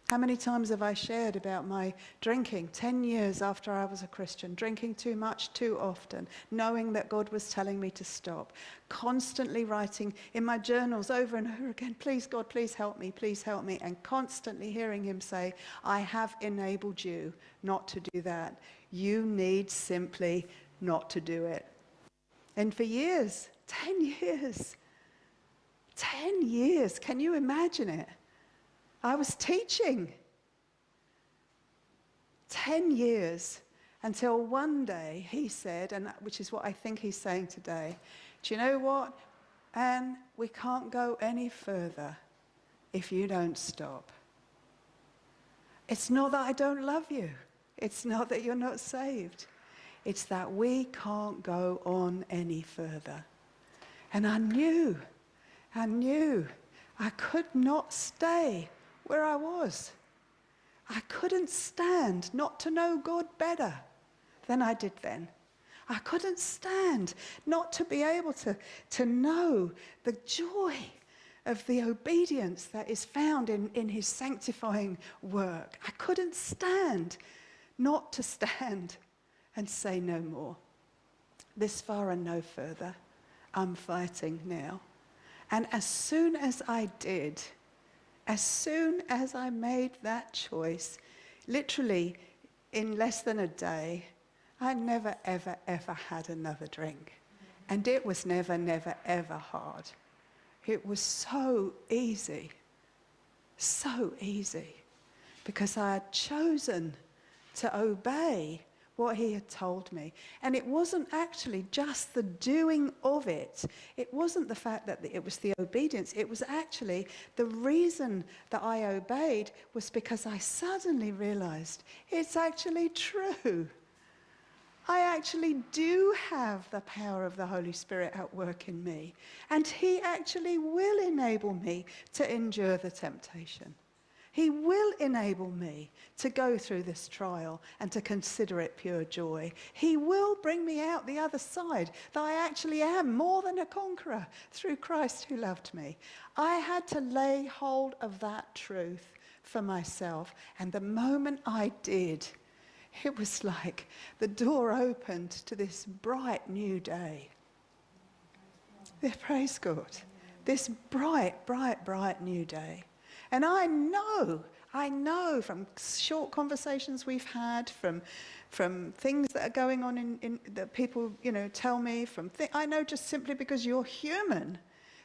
How many times have I shared about my drinking 10 years after I was a Christian, drinking too much too often, knowing that God was telling me to stop, constantly writing in my journals over and over again, please God, please help me, and constantly hearing him say, I have enabled you not to do that. You need simply not to do it. And for years, 10 years, 10 years, can you imagine it? I was teaching 10 years until one day he said, and which is what I think he's saying today, do you know what, Anne, we can't go any further if you don't stop. It's not that I don't love you. It's not that you're not saved. It's that we can't go on any further. And I knew I could not stay where I was. I couldn't stand not to know God better than I did then. I couldn't stand not to be able to know the joy of the obedience that is found in his sanctifying work. I couldn't stand not to stand and say no more. This far and no further. I'm fighting now. And as soon as I did, as soon as I made that choice, literally in less than a day, I never, ever, ever had another drink. And it was never, never, ever hard. It was so easy, because I had chosen to obey what he had told me. And it wasn't actually just the doing of it. It wasn't the fact that it was the obedience. It was actually the reason that I obeyed was because I suddenly realized it's actually true. I actually do have the power of the Holy Spirit at work in me. And he actually will enable me to endure the temptation. He will enable me to go through this trial and to consider it pure joy. He will bring me out the other side, that I actually am more than a conqueror through Christ who loved me. I had to lay hold of that truth for myself. And the moment I did, it was like the door opened to this bright new day. Praise God. This bright new day. And I know from short conversations we've had, from things that are going on in that people, tell me, I know just simply because you're human,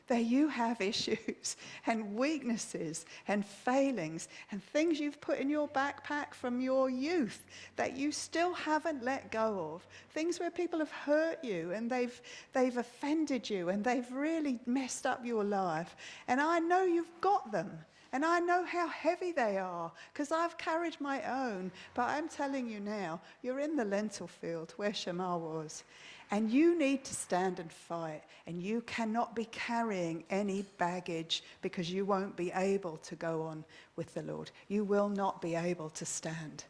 that you have issues and weaknesses and failings and things you've put in your backpack from your youth that you still haven't let go of. Things where people have hurt you and they've offended you and they've really messed up your life. And I know you've got them. And I know how heavy they are because I've carried my own. But I'm telling you now, you're in the lentil field where Shammah was. And you need to stand and fight. And you cannot be carrying any baggage because you won't be able to go on with the Lord. You will not be able to stand,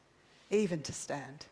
even to stand.